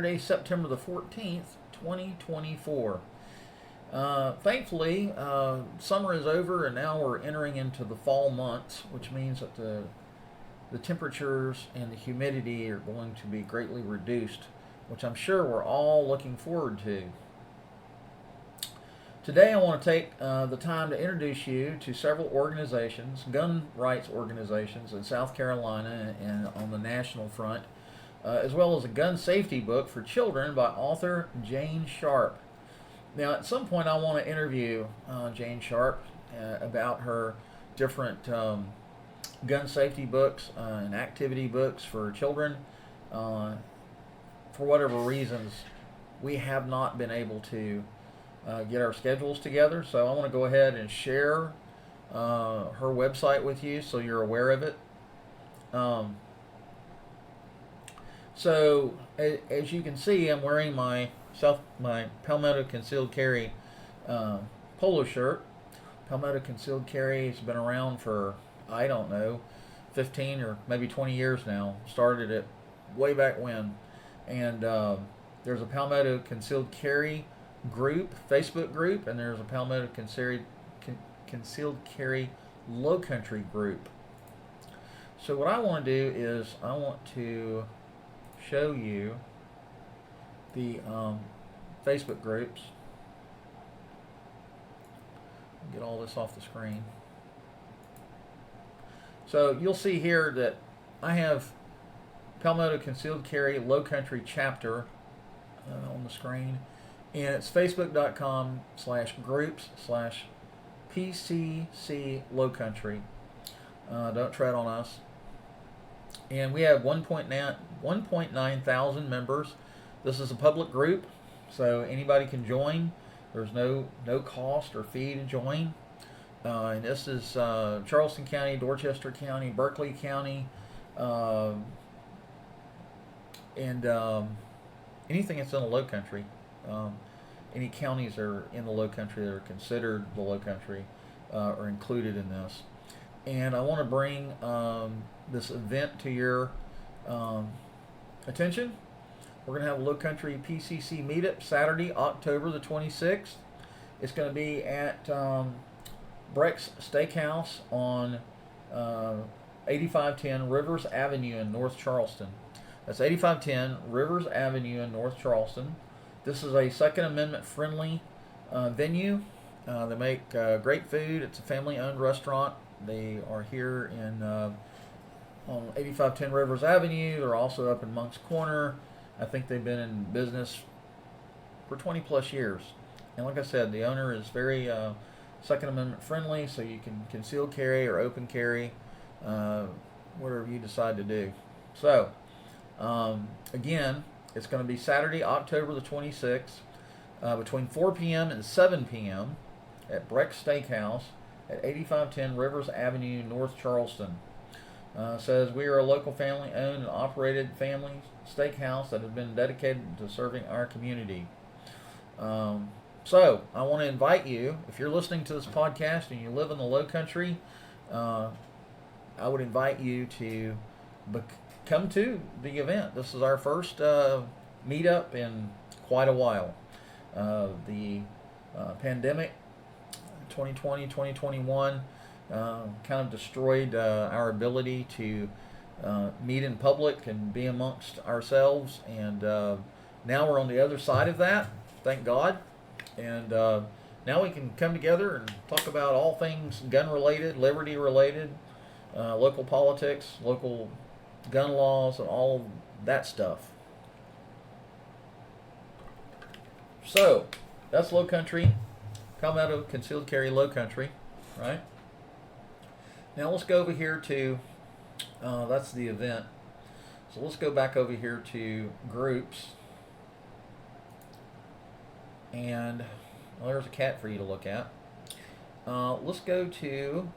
Saturday, September the 14th, 2024. Thankfully, summer is over and now we're entering into the fall months, which means that the temperatures and the humidity are going to be greatly reduced, which I'm sure we're all looking forward to. Today I want to take the time to introduce you to several organizations, gun rights organizations in South Carolina and on the national front, as well as a gun safety book for children by author Jane Sharpe. Now at some point I want to interview Jane Sharpe about her different gun safety books and activity books for children. For whatever reasons, we have not been able to get our schedules together, so I want to go ahead and share her website with you so you're aware of it. So as you can see, I'm wearing my Palmetto Concealed Carry polo shirt. Palmetto Concealed Carry has been around for, I don't know, 15 or maybe 20 years now. Started it way back when. And there's a Palmetto Concealed Carry group, Facebook group, and there's a Palmetto Concealed Carry Low Country group. So what I want to do is I want to show you the Facebook groups. Get all this off the screen. So you'll see here that I have Palmetto Concealed Carry Low Country chapter on the screen, and it's facebook.com/groups/PCC Low Country. Don't tread on us. And we have 1.9 thousand members. This is a public group, so anybody can join. There's no cost or fee to join. And this is Charleston County, Dorchester County, Berkeley County, and anything that's in the Low Country. Any counties that are in the Low Country that are considered the Low Country are included in this. And I want to bring this event to your attention. We're going to have a Low Country PCC meetup Saturday, October the 26th. It's going to be at Breck's Steakhouse on 8510 Rivers Avenue in North Charleston. That's 8510 Rivers Avenue in North Charleston. This is a Second Amendment friendly venue. They make great food. It's a family-owned restaurant. They are here on 8510 Rivers Avenue. They're also up in Monk's Corner. I think they've been in business for 20 plus years. And like I said, the owner is very Second Amendment friendly, so you can conceal carry or open carry, whatever you decide to do. So, again, it's going to be Saturday, October the 26th, between 4 p.m. and 7 p.m. at Breck's Steakhouse at 8510 Rivers Avenue, North Charleston. Says we are a local family-owned and operated family steakhouse that has been dedicated to serving our community. So I want to invite you, if you're listening to this podcast and you live in the Low Country, I would invite you to come to the event. This is our first meetup in quite a while. The pandemic 2020, 2021 kind of destroyed our ability to meet in public and be amongst ourselves, and now we're on the other side of that, thank God, and now we can come together and talk about all things gun related, liberty related, local politics, local gun laws, and all of that stuff. So that's Low Country, Palmetto Concealed Carry Low Country, right? Now let's go over here to, that's the event. So let's go back over here to groups. And well, there's a cat for you to look at. Let's go to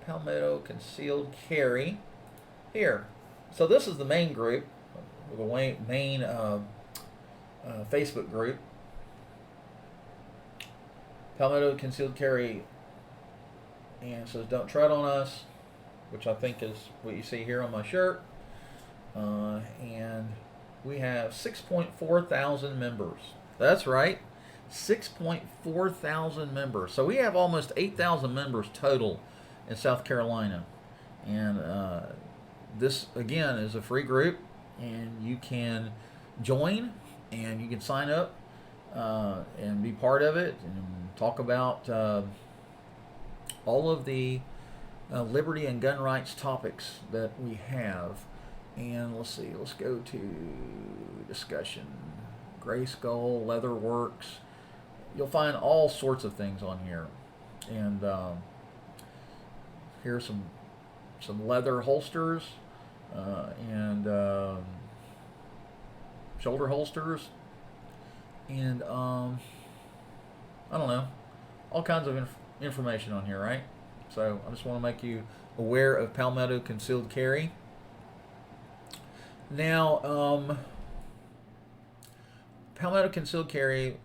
Palmetto Concealed Carry here. So this is the main group, the main Facebook group. Palmetto Concealed Carry, and it says "Don't tread on us," which I think is what you see here on my shirt. And we have 6.4 thousand members. That's right, 6.4 thousand members. So we have almost 8,000 members total in South Carolina. And this, again, is a free group, and you can join and you can sign up and be part of it and talk about all of the liberty and gun rights topics that we have. And let's see, let's go to discussion. Gray Skull, Leather Works. You'll find all sorts of things on here. And here's some leather holsters and shoulder holsters. And I don't know, all kinds of information on here, right? So I just want to make you aware of Palmetto Concealed Carry. Now, Palmetto Concealed Carry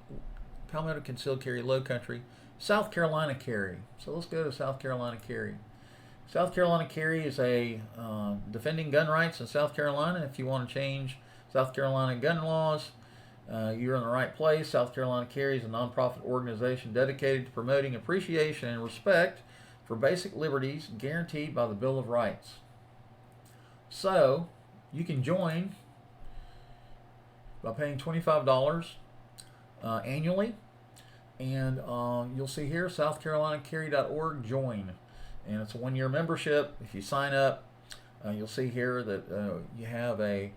Low Country, South Carolina Carry. So let's go to South Carolina Carry. South Carolina Carry is a defending gun rights in South Carolina. If you want to change South Carolina gun laws, you're in the right place. South Carolina Carry is a nonprofit organization dedicated to promoting appreciation and respect for basic liberties guaranteed by the Bill of Rights. So you can join by paying $25 annually, and you'll see here southcarolinacarry.org join, and it's a one-year membership. If you sign up, you'll see here that you have a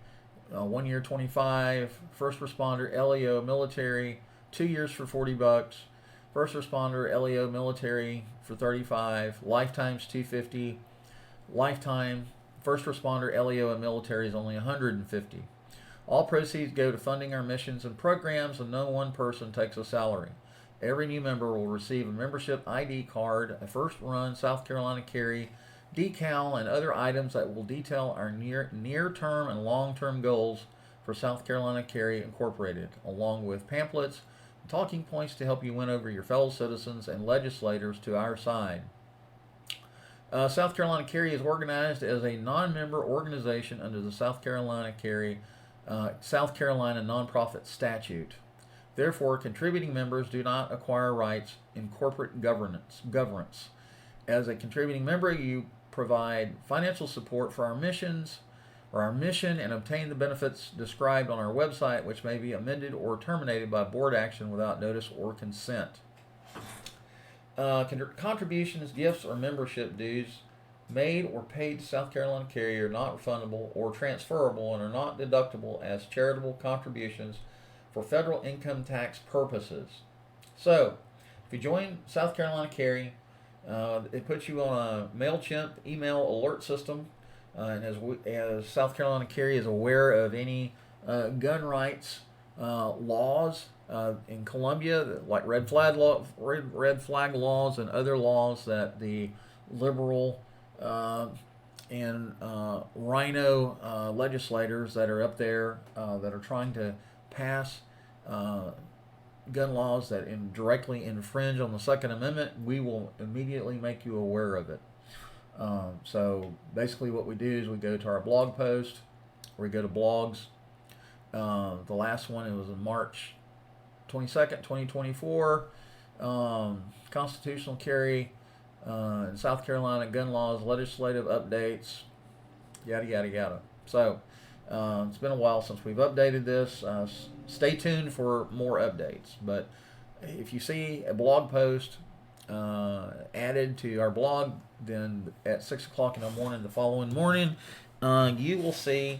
1 year 25, first responder, LEO, military, 2 years for $40, first responder, LEO, military for $35, lifetime's $250, lifetime first responder, LEO, and military is only $150. All proceeds go to funding our missions and programs, and no one person takes a salary. Every new member will receive a membership ID card, a first run South Carolina Carry decal, and other items that will detail our near-term and long-term goals for South Carolina Carry Incorporated, along with pamphlets and talking points to help you win over your fellow citizens and legislators to our side. South Carolina Carry is organized as a non-member organization under the South Carolina Nonprofit Statute. Therefore, contributing members do not acquire rights in corporate governance. As a contributing member, you provide financial support for our mission, and obtain the benefits described on our website, which may be amended or terminated by board action without notice or consent. Contributions, gifts, or membership dues made or paid to South Carolina Carry are not refundable or transferable and are not deductible as charitable contributions for federal income tax purposes. So, if you join South Carolina Carry, it puts you on a MailChimp email alert system, and as South Carolina Carry is aware of any gun rights laws in Columbia, like red flag laws and other laws that the liberal and rhino legislators that are up there that are trying to pass gun laws that directly infringe on the Second Amendment, we will immediately make you aware of it. So basically what we do is we go to our blog post, or we go to blogs. The last one, it was on March 22nd, 2024. Constitutional carry in South Carolina, gun laws, legislative updates, yada, yada, yada. So it's been a while since we've updated this. Stay tuned for more updates. But if you see a blog post added to our blog, then at 6 o'clock in the morning the following morning, you will see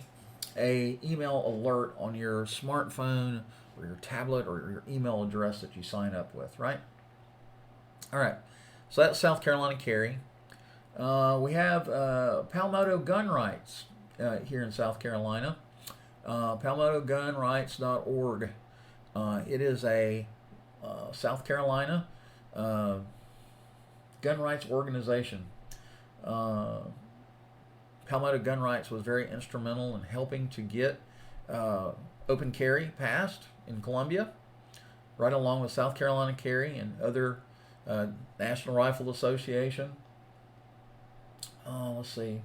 a email alert on your smartphone or your tablet or your email address that you sign up with, right? All right. So that's South Carolina Carry. We have Palmetto Gun Rights here in South Carolina. PalmettoGunRights.org. It is a South Carolina gun rights organization. Palmetto Gun Rights was very instrumental in helping to get open carry passed in Columbia, right along with South Carolina Carry and other National Rifle Association. Let's see.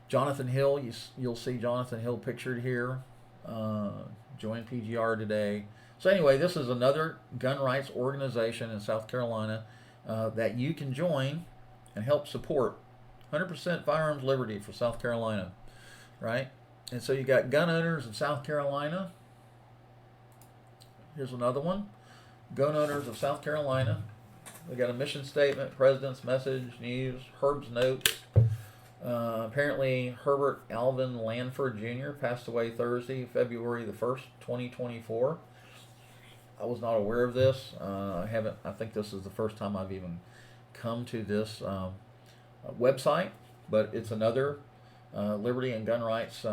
Jonathan Hill, you'll see Jonathan Hill pictured here. Join PGR today. So anyway, this is another gun rights organization in South Carolina that you can join and help support. 100% firearms liberty for South Carolina, right? And so you got gun owners in South Carolina. Here's another one. Gun owners of South Carolina. We got a mission statement, president's message, news, Herb's notes. Apparently, Herbert Alvin Lanford Jr. passed away Thursday, February the 1st, 2024. I was not aware of this. I think this is the first time I've even come to this website, but it's another liberty and gun rights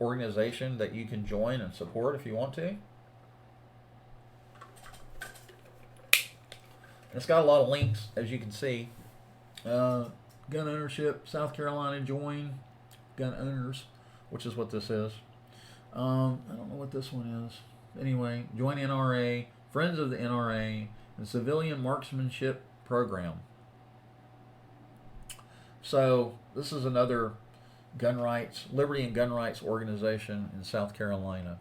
organization that you can join and support if you want to. It's got a lot of links, as you can see. Gun ownership, South Carolina, join gun owners, which is what this is. I don't know what this one is. Anyway, join NRA, Friends of the NRA, and Civilian Marksmanship Program. So this is another gun rights, liberty and gun rights organization in South Carolina.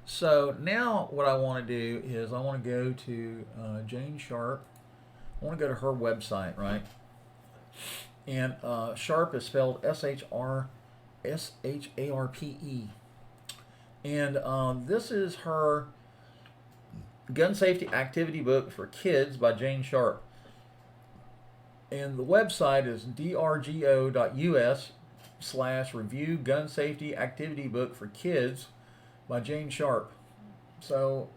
So now what I want to do is I want to go to Jane Sharpe. I want to go to her website, right? And Sharpe is spelled S-H-A-R-P-E. And this is her Gun Safety Activity Book for Kids by Jane Sharpe. And the website is drgo.us/review Gun Safety Activity Book for Kids by Jane Sharpe. So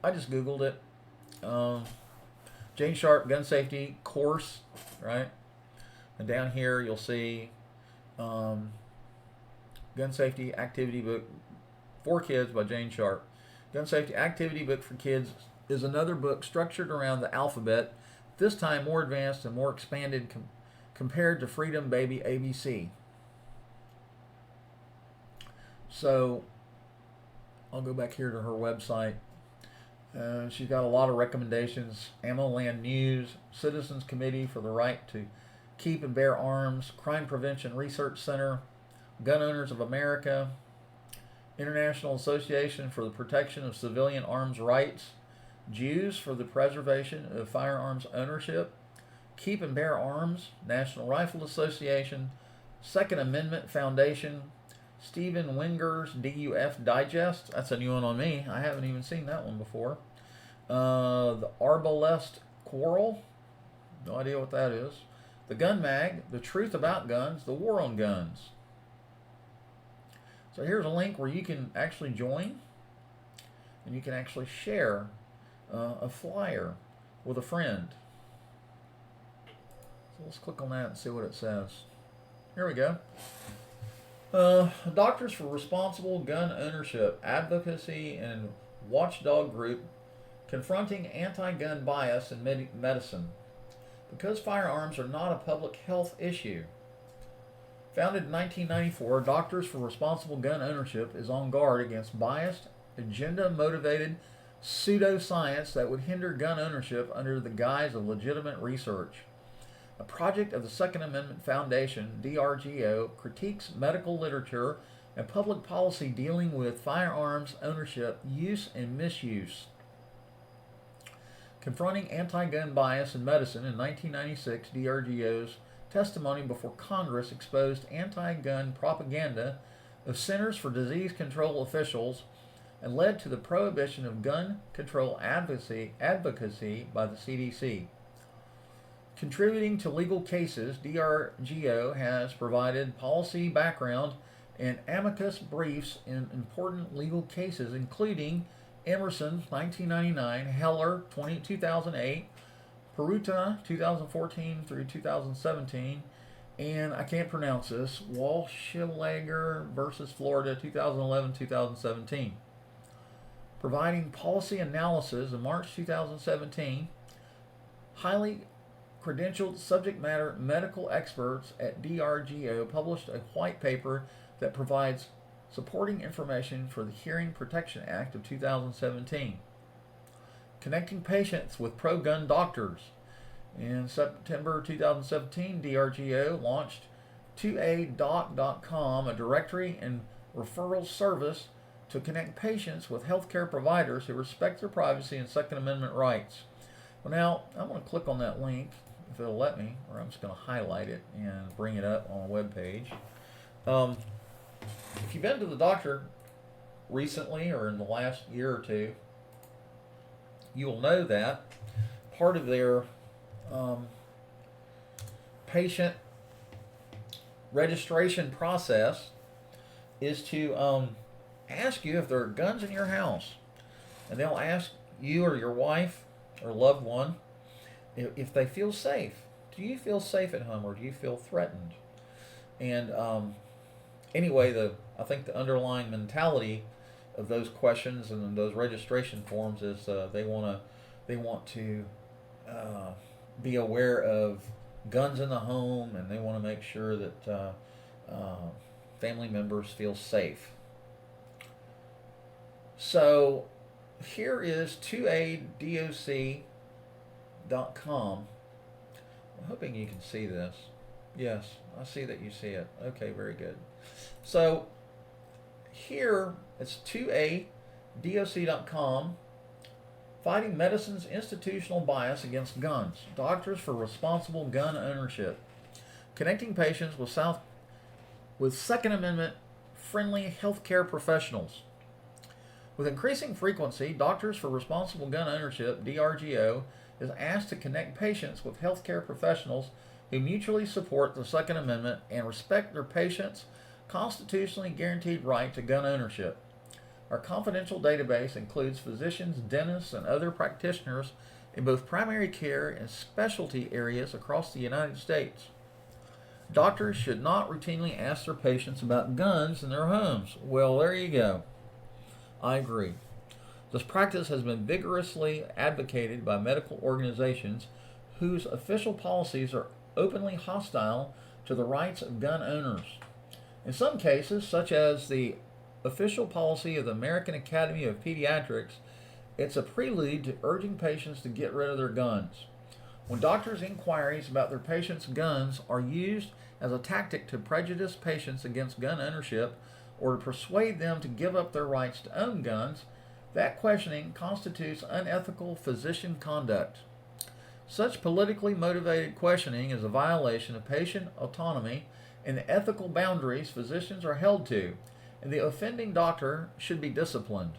I just Googled it. Jane Sharpe Gun Safety Course, right? And down here you'll see Gun Safety Activity Book for Kids by Jane Sharpe. Gun Safety Activity Book for Kids is another book structured around the alphabet, this time more advanced and more expanded compared to Freedom Baby ABC. So I'll go back here to her website. She's got a lot of recommendations. Ammo Land News, Citizens Committee for the Right to Keep and Bear Arms, Crime Prevention Research Center, Gun Owners of America, International Association for the Protection of Civilian Arms Rights, Jews for the Preservation of Firearms Ownership, Keep and Bear Arms, National Rifle Association, Second Amendment Foundation, Stephen Winger's DUF Digest. That's a new one on me. I haven't even seen that one before. The Arbalest Quarrel. No idea what that is. The Gun Mag. The Truth About Guns. The War on Guns. So here's a link where you can actually join. And you can actually share a flyer with a friend. So let's click on that and see what it says. Here we go. Doctors for Responsible Gun Ownership, Advocacy and Watchdog Group confronting anti-gun bias in medicine because firearms are not a public health issue. Founded in 1994, Doctors for Responsible Gun Ownership is on guard against biased, agenda-motivated pseudoscience that would hinder gun ownership under the guise of legitimate research. A project of the Second Amendment Foundation, DRGO, critiques medical literature and public policy dealing with firearms ownership, use, and misuse. Confronting anti-gun bias in medicine in 1996, DRGO's testimony before Congress exposed anti-gun propaganda of Centers for Disease Control officials and led to the prohibition of gun control advocacy by the CDC. Contributing to legal cases, DRGO has provided policy background and amicus briefs in important legal cases, including Emerson, 1999, Heller, 2008, Peruta, 2014 through 2017, and I can't pronounce this, Walschlager versus Florida, 2011-2017. Providing policy analysis in March 2017, highly credentialed subject matter medical experts at DRGO published a white paper that provides supporting information for the Hearing Protection Act of 2017. Connecting patients with pro-gun doctors. In September 2017, DRGO launched 2adoc.com, a directory and referral service to connect patients with healthcare providers who respect their privacy and Second Amendment rights. Well, now I'm going to click on that link if it'll let me, or I'm just going to highlight it and bring it up on a web page. If you've been to the doctor recently or in the last year or two, you will know that part of their patient registration process is to ask you if there are guns in your house. And they'll ask you or your wife or loved one if they feel safe. Do you feel safe at home, or do you feel threatened? And anyway, I think the underlying mentality of those questions and those registration forms is they want to be aware of guns in the home, and they want to make sure that family members feel safe. So here is 2adoc.com. I'm hoping you can see this. Yes, I see that you see it. Okay, very good. So here it's 2adoc.com, fighting medicine's institutional bias against guns. Doctors for Responsible Gun Ownership, connecting patients with Second Amendment friendly healthcare professionals. With increasing frequency, Doctors for Responsible Gun Ownership, DRGO, is asked to connect patients with healthcare professionals who mutually support the Second Amendment and respect their patients' constitutionally guaranteed right to gun ownership. Our confidential database includes physicians, dentists, and other practitioners in both primary care and specialty areas across the United States. Doctors should not routinely ask their patients about guns in their homes. Well, there you go. I agree. This practice has been vigorously advocated by medical organizations whose official policies are openly hostile to the rights of gun owners. In some cases, such as the official policy of the American Academy of Pediatrics, it's a prelude to urging patients to get rid of their guns. When doctors' inquiries about their patients' guns are used as a tactic to prejudice patients against gun ownership or to persuade them to give up their rights to own guns, that questioning constitutes unethical physician conduct. Such politically motivated questioning is a violation of patient autonomy and the ethical boundaries physicians are held to, and the offending doctor should be disciplined.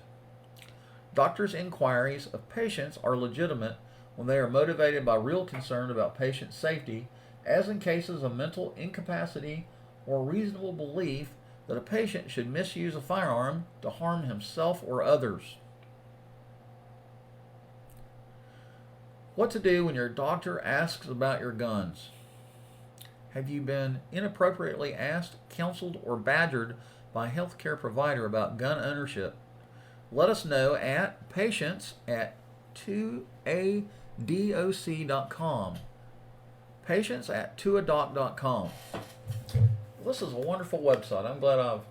Doctors' inquiries of patients are legitimate when they are motivated by real concern about patient safety, as in cases of mental incapacity or reasonable belief that a patient should misuse a firearm to harm himself or others. What to do when your doctor asks about your guns. Have you been inappropriately asked, counseled, or badgered by a healthcare provider about gun ownership? Let us know at patients@2adoc.com. Patients@2adoc.com. This is a wonderful website. I'm glad I've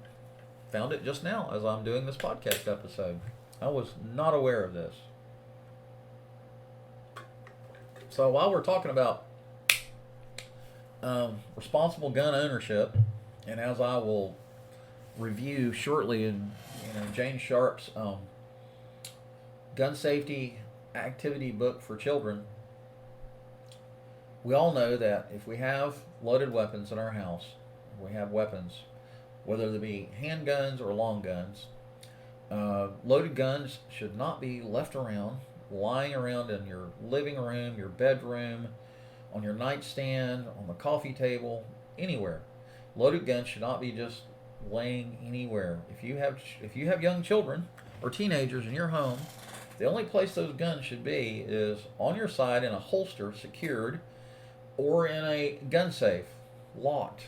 found it just now as I'm doing this podcast episode. I was not aware of this. So while we're talking about responsible gun ownership, and as I will review shortly in Jane Sharpe's gun safety activity book for children, we all know that if we have loaded weapons in our house, we have weapons, whether they be handguns or long guns, loaded guns should not be left around, lying around in your living room, your bedroom, on your nightstand, on the coffee table, anywhere. Loaded guns should not be just laying anywhere. If you have young children or teenagers in your home, the only place those guns should be is on your side in a holster, secured, or in a gun safe, locked,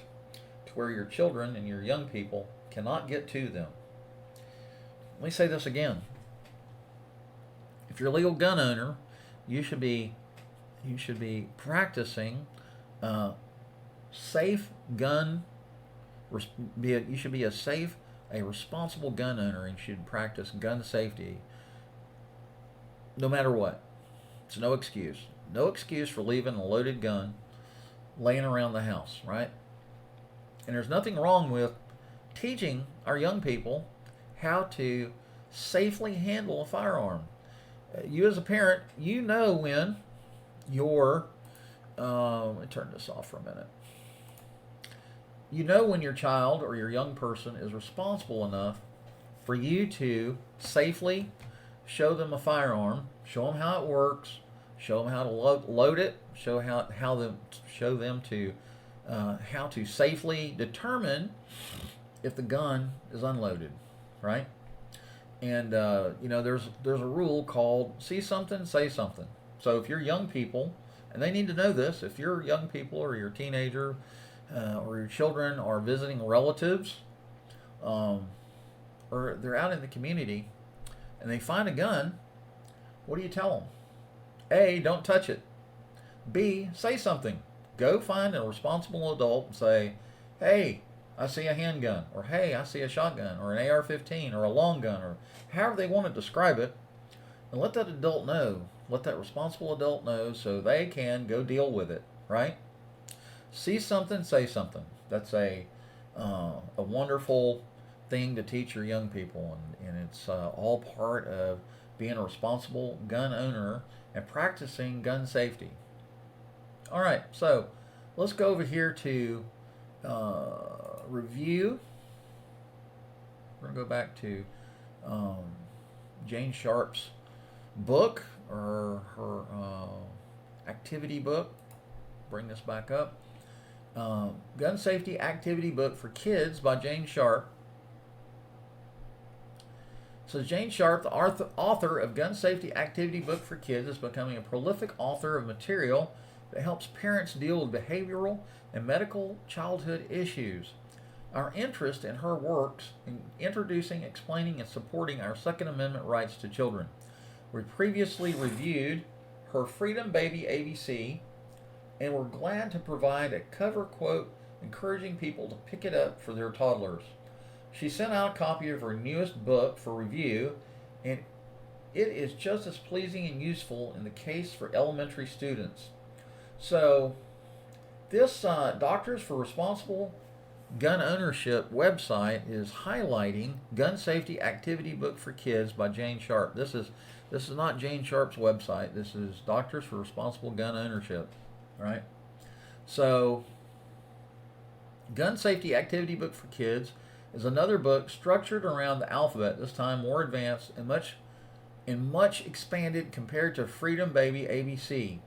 to where your children and your young people cannot get to them. Let me say this again. If you're a legal gun owner, you should be practicing safe gun. You should be a responsible gun owner, and should practice gun safety. No matter what, it's no excuse. No excuse for leaving a loaded gun laying around the house, right? And there's nothing wrong with teaching our young people how to safely handle a firearm. You as a parent, you know when your let me turn this off for a minute. You know when your child or your young person is responsible enough for you to safely show them a firearm, show them how it works, show them how to load it, show them to how to safely determine if the gun is unloaded, right? And there's a rule called see something, say something. So if you're young people, and they need to know this, if you're young people or your teenager or your children are visiting relatives, or they're out in the community, and they find a gun, what do you tell them? A, don't touch it. B, say something. Go find a responsible adult and say, hey, I see a handgun, or hey, I see a shotgun, or an AR-15, or a long gun, or however they want to describe it, and let that adult know, let that responsible adult know so they can go deal with it, right? See something, say something. That's a wonderful thing to teach your young people, and it's all part of being a responsible gun owner and practicing gun safety. All right, so let's go over here to review. We're going to go back to Jane Sharpe's book, or her activity book. Bring this back up. Gun Safety Activity Book for Kids by Jane Sharpe. So Jane Sharpe, the author of Gun Safety Activity Book for Kids, is becoming a prolific author of material that helps parents deal with behavioral and medical childhood issues. Our interest in her works in introducing, explaining, and supporting our Second Amendment rights to children. We previously reviewed her Freedom Baby ABC, and we're glad to provide a cover quote encouraging people to pick it up for their toddlers. She sent out a copy of her newest book for review, and it is just as pleasing and useful in the case for elementary students. So, this Doctors for Responsible Gun Ownership website is highlighting Gun Safety Activity Book for Kids by Jane Sharpe. This is not Jane Sharpe's website. This is Doctors for Responsible Gun Ownership, right? So, Gun Safety Activity Book for Kids is another book structured around the alphabet, this time more advanced and much expanded compared to Freedom Baby ABC.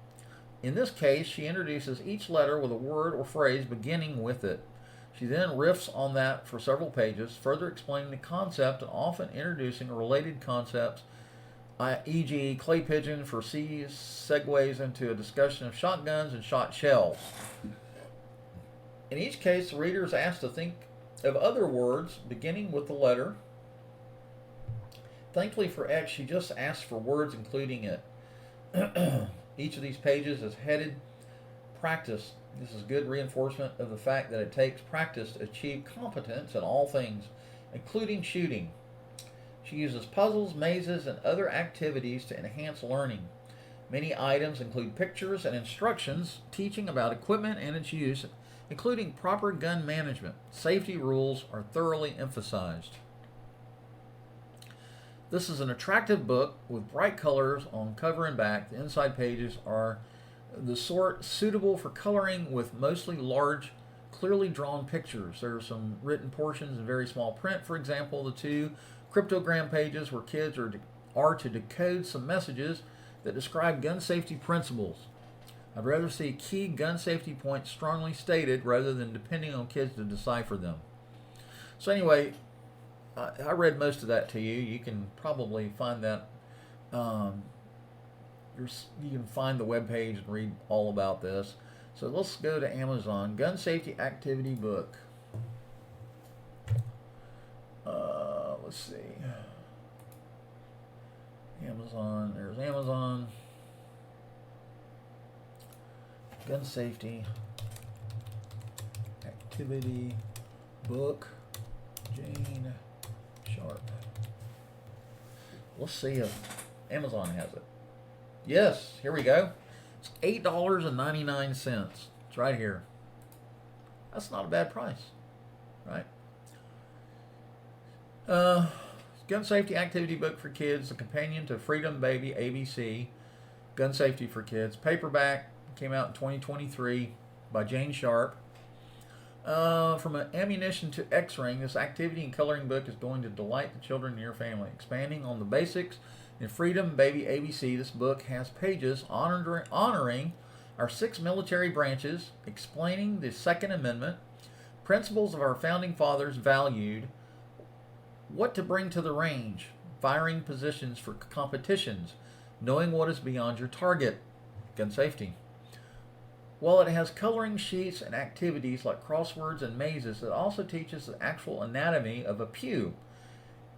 In this case, she introduces each letter with a word or phrase beginning with it. She then riffs on that for several pages, further explaining the concept and often introducing related concepts, e.g. clay pigeon for C segues into a discussion of shotguns and shot shells. In each case, the reader is asked to think of other words beginning with the letter. Thankfully for X, she just asks for words including it. Each of these pages is headed practice. This is good reinforcement of the fact that it takes practice to achieve competence in all things, including shooting. She uses puzzles, mazes, and other activities to enhance learning. Many items include pictures and instructions teaching about equipment and its use, including proper gun management. Safety rules are thoroughly emphasized. This is an attractive book with bright colors on cover and back. The inside pages are the sort suitable for coloring with mostly large, clearly drawn pictures. There are some written portions in very small print. For example, the 2 cryptogram pages where kids are to decode some messages that describe gun safety principles. I'd rather see key gun safety points strongly stated rather than depending on kids to decipher them. So anyway, I read most of that to you. You can probably find that. You can find the webpage and read all about this. So let's go to Amazon. Gun Safety Activity Book. Let's see. Amazon. There's Amazon. Gun Safety Activity Book. Jane Sharpe. Let's see if Amazon has it. Yes, here we go. It's $8.99. It's right here. That's not a bad price. right? Uh, Gun Safety Activity Book for Kids, the companion to Freedom Baby ABC, Gun Safety for Kids. Paperback, came out in 2023 by Jane Sharpe. From an ammunition to X-ring, this activity and coloring book is going to delight the children in your family. Expanding on the basics in Freedom Baby ABC, this book has pages honoring our 6 military branches, explaining the Second Amendment, principles of our founding fathers valued, what to bring to the range, firing positions for competitions, knowing what is beyond your target, gun safety. While it has coloring sheets and activities like crosswords and mazes, it also teaches the actual anatomy of a pew,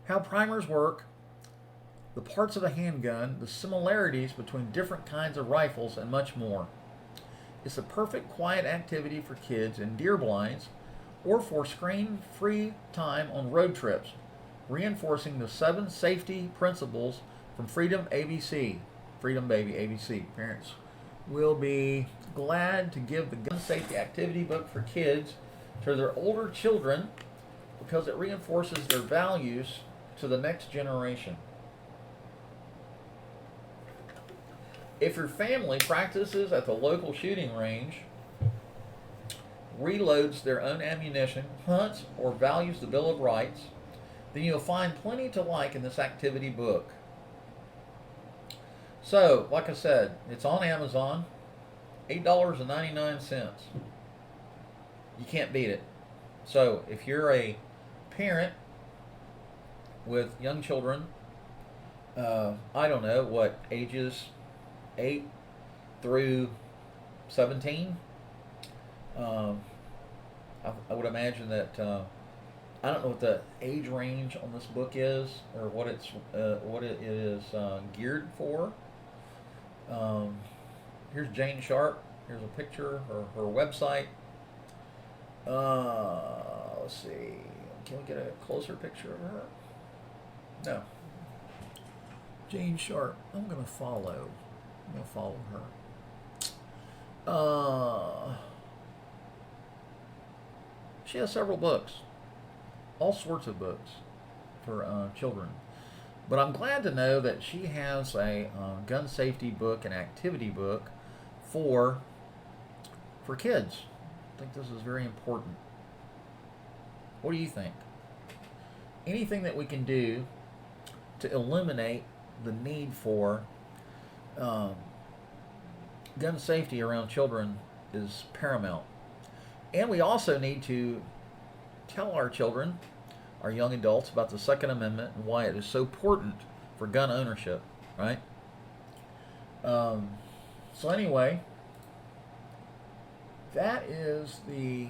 how primers work, the parts of a handgun, the similarities between different kinds of rifles, and much more. It's a perfect quiet activity for kids in deer blinds or for screen-free time on road trips, reinforcing the 7 safety principles from Freedom ABC, Freedom Baby ABC. Parents will be glad to give the Gun Safety Activity Book for Kids to their older children because it reinforces their values to the next generation. If your family practices at the local shooting range, reloads their own ammunition, hunts, or values the Bill of Rights, then you'll find plenty to like in this activity book. So, like I said, it's on Amazon, $8.99. You can't beat it. So, if you're a parent with young children, I don't know what ages 8 through 17, I would imagine that I don't know what the age range on this book is or what it is geared for. Here's Jane Sharpe. Here's a picture or her website. Let's see. Can we get a closer picture of her? No. Jane Sharpe. I'm gonna follow her. She has several books, all sorts of books for children. But I'm glad to know that she has a gun safety book and activity book for kids. I think this is very important. What do you think? Anything that we can do to eliminate the need for gun safety around children is paramount. And we also need to tell our children, our young adults, about the Second Amendment and why it is so important for gun ownership, right? So anyway, that is the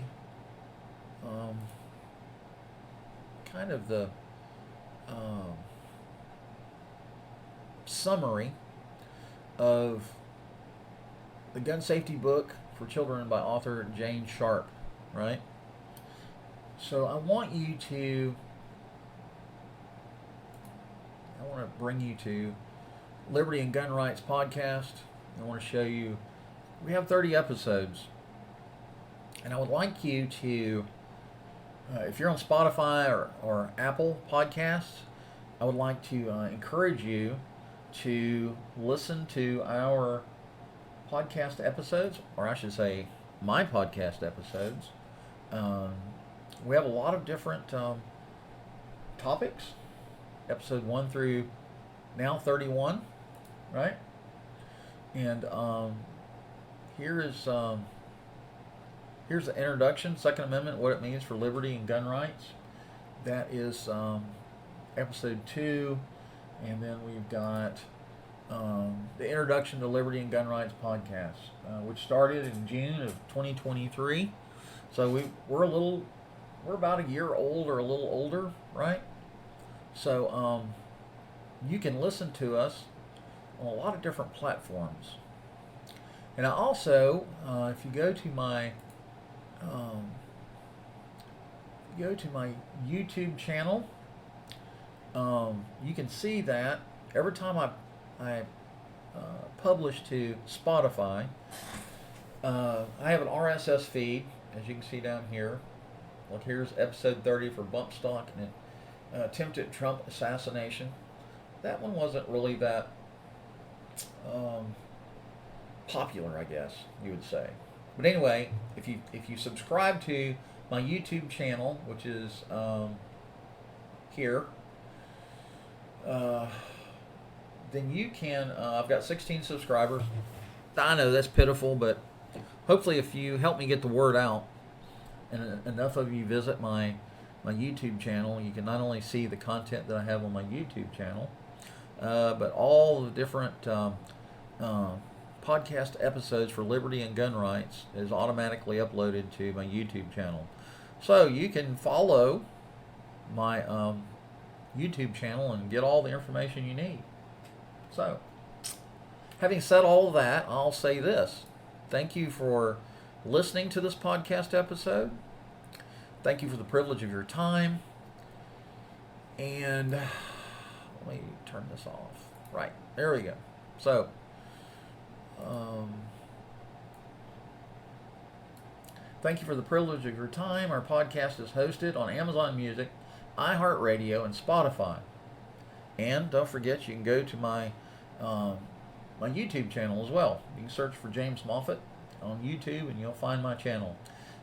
kind of the summary of the gun safety book for children by author Jane Sharpe, right? So I want to bring you to Liberty and Gun Rights podcast. I want to show you, we have 30 episodes. And I would like you to, if you're on Spotify or Apple Podcasts, I would like to encourage you to listen to our podcast episodes, or I should say my podcast episodes. We have a lot of different topics, episode 1 through now 31, right? And here's the introduction, Second Amendment, what it means for liberty and gun rights. That is episode 2, and then we've got the Introduction to Liberty and Gun Rights podcast, which started in June of 2023. So we're about a year old or a little older, right? So you can listen to us on a lot of different platforms. And I also, if you go to my YouTube channel, you can see that every time I publish to Spotify, I have an RSS feed, as you can see down here, Like here's episode 30 for bump stock and attempted Trump assassination. That one wasn't really that popular, I guess you would say. But anyway, if you subscribe to my YouTube channel, which is here, then you can. I've got 16 subscribers. I know that's pitiful, but hopefully, if you help me get the word out, and enough of you visit my YouTube channel, you can not only see the content that I have on my YouTube channel, but all the different podcast episodes for liberty and gun rights is automatically uploaded to my YouTube channel. So you can follow my YouTube channel and get all the information you need. So, having said all of that, I'll say this. Thank you for listening to this podcast episode. Thank you for the privilege of your time. And let me turn this off. Right, there we go. So, thank you for the privilege of your time. Our podcast is hosted on Amazon Music, iHeartRadio, and Spotify. And don't forget, you can go to my YouTube channel as well. You can search for James Moffett on YouTube, and you'll find my channel.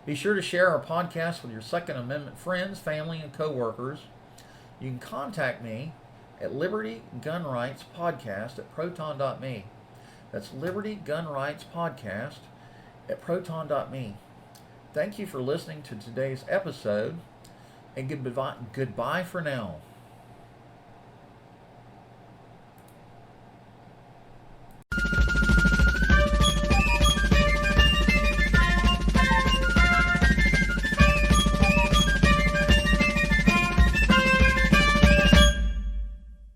Be sure to share our podcast with your Second Amendment friends, family, and coworkers. You can contact me at Liberty Gun Rights Podcast at proton.me. That's Liberty Gun Rights Podcast at proton.me. Thank you for listening to today's episode, and goodbye for now.